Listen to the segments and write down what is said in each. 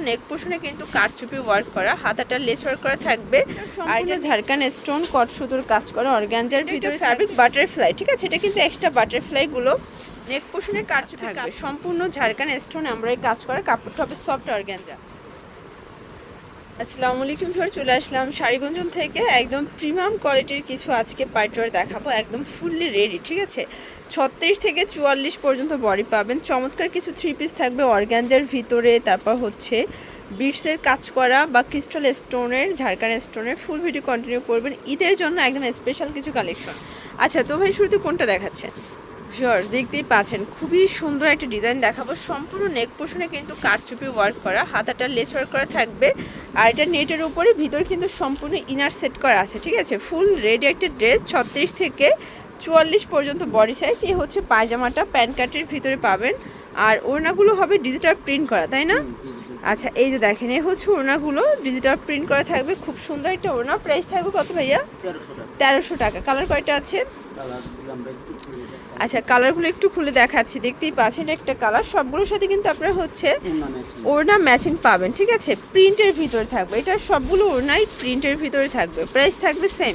নেক পোর্শনে কিন্তু কারচুপি ওয়ার্ক করা, হাতাটা লেস ওয়ার্ক করা থাকবে। আর এটা ঝাড়খান স্টোন কট সুতোর কাজ করা অর্গানজার ভিতরে ফ্যাব্রিক বাটারফ্লাই, ঠিক আছে? এটা কিন্তু এক্সট্রা বাটারফ্লাই গুলো নেক পোর্শনে কারচুপি থাকবে, সম্পূর্ণ ঝাড়খান স্টোন আমরা এই কাজ করা, কাপড়টা হবে সফট অর্গানজা। আসসালামু আলাইকুম স্যার, চলে আসলাম শাড়িগঞ্জন থেকে। একদম প্রিমিয়াম কোয়ালিটির কিছু আজকে পার্টিওয়ার দেখাবো, একদম ফুললি রেডি, ঠিক আছে? 36 থেকে 44 পর্যন্ত বডি পাবেন। চমৎকার কিছু থ্রি পিস থাকবে অর্গানজার ভিতরে, তারপর হচ্ছে বিটসের কাজ করা বা ক্রিস্টাল স্টোনের, ঝাড়খান স্টোনের। ফুল ভিডিও কন্টিনিউ করবেন, ঈদের জন্য একদম স্পেশাল কিছু কালেকশন। আচ্ছা, তো ভাই শুরুতে কোনটা দেখাচ্ছেন? শিওর, দেখতেই পাচ্ছেন খুবই সুন্দর একটা ডিজাইন দেখাবো। সম্পূর্ণ নেক পোর্শনে কিন্তু কারচুপি ওয়ার্ক করা, হাতাটা লেস ওয়ার্ক করা থাকবে। আর এটা নেটের উপরে ভিতর কিন্তু সম্পূর্ণ ইনার সেট করা আছে, ঠিক আছে? ফুল রেডি একটা ড্রেস, 36 থেকে 44 পর্যন্ত বডি সাইজ। এই হচ্ছে পায়জামাটা, প্যান্ট কাটের ভিতরে পাবেন। আর ওড়নাগুলো হবে ডিজিটাল প্রিন্ট করা, তাই না? আচ্ছা, এই যে দেখেন, এই হচ্ছে ওড়নাগুলো ডিজিটাল প্রিন্ট করা থাকবে। খুব সুন্দর একটা ওড়না। প্রাইস থাকবে কত ভাইয়া? 1300 টাকা। কালার কয়টা আছে? আচ্ছা, কালারগুলো একটু খুলে দেখাচ্ছি। দেখতেই পাচ্ছেন একটা কালার, সবগুলোর সাথে কিন্তু আপনারা হচ্ছে ওড়না ম্যাচিং পাবেন, ঠিক আছে? প্রিন্টের ভিতরে থাকবে, এটা সবগুলো ওড়নাই প্রিন্টের ভিতরে থাকবে। প্রাইস থাকবে সেম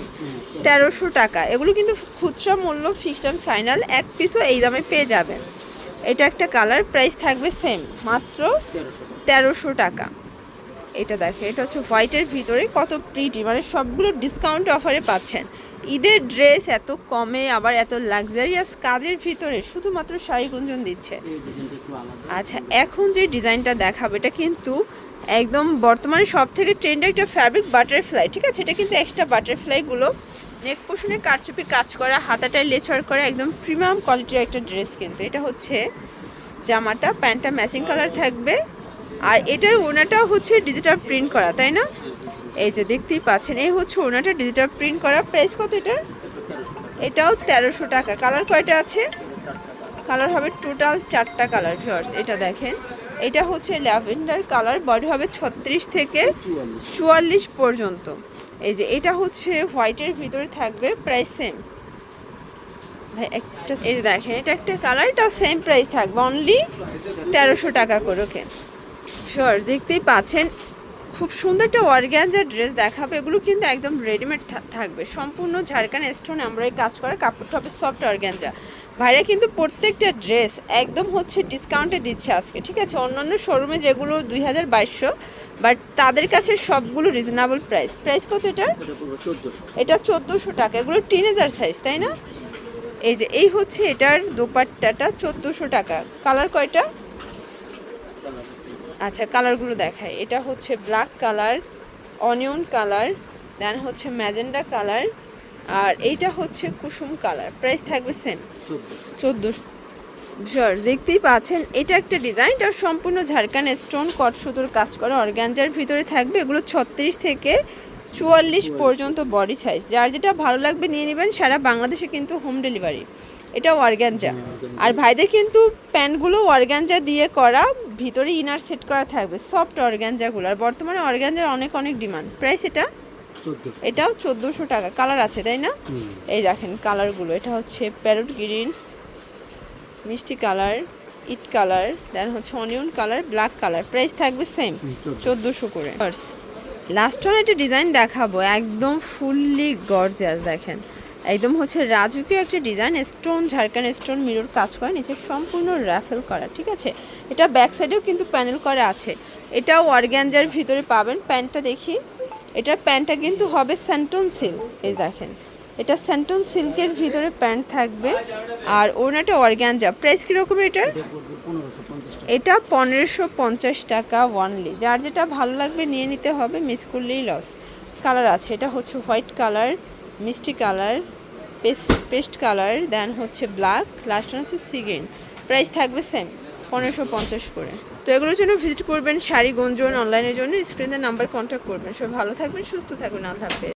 1300 টাকা। এগুলো কিন্তু খুচরা মূল্য, ফিক্সড অ্যান্ড ফাইনাল, এক পিসও এই দামে পেয়ে যাবেন। এটা একটা কালার, প্রাইস থাকবে সেম মাত্র 1300 টাকা। এটা দেখে, এটা হচ্ছে হোয়াইটের ভিতরে, কত প্রিটি, মানে সবগুলো ডিসকাউন্ট অফারে পাচ্ছেন। ঈদের ড্রেস এত কমে, আবার এত লাক্সারিয়াস কাজের ভিতরে শুধুমাত্র শাড়িগুঞ্জন দিচ্ছে। আচ্ছা, এখন যে ডিজাইনটা দেখাবো এটা কিন্তু একদম বর্তমানে সব থেকে ট্রেন্ডে একটা ফ্যাব্রিক বাটারফ্লাই, ঠিক আছে? এটা কিন্তু এক্সট্রা বাটারফ্লাইগুলো নেক পোর্শনে কারচুপি কাজ করা, হাতাটায় লেস ওয়ার্ক করা, একদম প্রিমিয়াম কোয়ালিটির একটা ড্রেস। কিন্তু এটা হচ্ছে জামাটা, প্যান্টটা ম্যাচিং কালার থাকবে। আর এটার ওড়নাটাও হচ্ছে ডিজিটাল প্রিন্ট করা, তাই না? এই যে দেখতেই পাচ্ছেন, এই হচ্ছে ওড়নাটা ডিজিটাল প্রিন্ট করা। প্রাইস কত এটার? এটাও 1300 টাকা। কালার কয়টা আছে? কালার হবে টোটাল 4টা কালার ভিউয়ার্স। এটা দেখেন, এটা হচ্ছে ল্যাভেন্ডার কালার, বডি হবে 36 থেকে 44 পর্যন্ত। এই যে এটা হচ্ছে হোয়াইটের ভিতরে থাকবে, প্রাইস সেম। ভাই একটা, এই যে দেখেন, এটা একটা কালার, এটা সেম প্রাইস থাকবে, অনলি 1300 টাকা করে। ওকে শিওর, দেখতেই পাচ্ছেন খুব সুন্দর একটা অর্গানজার ড্রেস দেখাবে। এগুলো কিন্তু একদম রেডিমেড থাকবে, সম্পূর্ণ ঝাড়খান স্টোন আমরা এই কাজ করা, কাপড়টা হবে সফট অর্গানজা। ভাইরা কিন্তু প্রত্যেকটা ড্রেস একদম হচ্ছে ডিসকাউন্টে দিচ্ছে আজকে, ঠিক আছে? অন্যান্য শোরুমে যেগুলো 2200, বাট তাদের কাছে সবগুলো রিজনেবল প্রাইস। প্রাইস কত এটার? এটা 1400 টাকা। এগুলো টিনেজার সাইজ, তাই না? এই যে এই হচ্ছে এটার দোপাট্টাটা, 1400 টাকা। কালার কয়টা? আচ্ছা, কালারগুলো দেখায়। এটা হচ্ছে ব্ল্যাক কালার, অনিয়ন কালার, দেন হচ্ছে ম্যাজেন্ডা কালার, আর এইটা হচ্ছে কুসুম কালার। প্রাইস থাকবে সেম 1400। শিওর, দেখতেই পাচ্ছেন এটা একটা ডিজাইন, এটা সম্পূর্ণ ঝাড়খান স্টোন কট সুতোর কাজ করা অর্গানজার ভিতরে থাকবে। এগুলো 36 থেকে 44 পর্যন্ত বডি সাইজ। যার যেটা ভালো লাগবে নিয়ে নেবেন, সারা বাংলাদেশে কিন্তু হোম ডেলিভারি। এটা অর্গানজা। আর ভাইদের কিন্তু প্যান্টগুলো অর্গানজা দিয়ে করা, ভিতরে ইনার সেট করা থাকবে, সফট অর্গানজাগুলো। আর বর্তমানে অর্গানজার অনেক অনেক ডিমান্ড। প্রাইস এটাও 1400 টাকা। কালার আছে, তাই না? এই দেখেন কালারগুলো, এটা হচ্ছে প্যারট গ্রিন, মিষ্টি কালার, ইট কালার, দেন হচ্ছে onion colour, black colour. Price থাকবে সেম 1400 করে। লাস্ট ওয়ান একটা ডিজাইন দেখাবো, একদম ফুললি গর্জিয়াস। দেখেন, একদম হচ্ছে রাজকীয় একটা ডিজাইন, স্টোন, ঝাড়খান স্টোন মিরর কাজ করা, নিচে সম্পূর্ণ রাফেল করা, ঠিক আছে? এটা ব্যাক সাইডেও কিন্তু প্যানেল করা আছে। এটাও অর্গানজার ভিতরে পাবেন। প্যান্টটা দেখি, এটার প্যান্টটা কিন্তু হবে স্যান্টন সিল্ক। এই দেখেন, এটা স্যান্টন সিল্কের ভিতরে প্যান্ট থাকবে, আর ওনাটা অর্গানজা। প্রাইস কীরকম এটার? এটা 1550 টাকা ওয়ানলি। যার যেটা ভালো লাগবে নিয়ে নিতে হবে, মিস করলেই লস। কালার আছে, এটা হচ্ছে হোয়াইট কালার, মিষ্টি কালার, পেস্ট কালার, দেন হচ্ছে ব্ল্যাক, লাস্ট হচ্ছে সি গ্রিন। প্রাইস থাকবে সেম 1550 করে। তো এগুলোর জন্য ভিজিট করবেন শাড়িগঞ্জন, অনলাইনের জন্য স্ক্রিনের নাম্বার কন্ট্যাক্ট করবেন। সব ভালো থাকবেন, সুস্থ থাকবেন, আল্লাহ হাফেজ।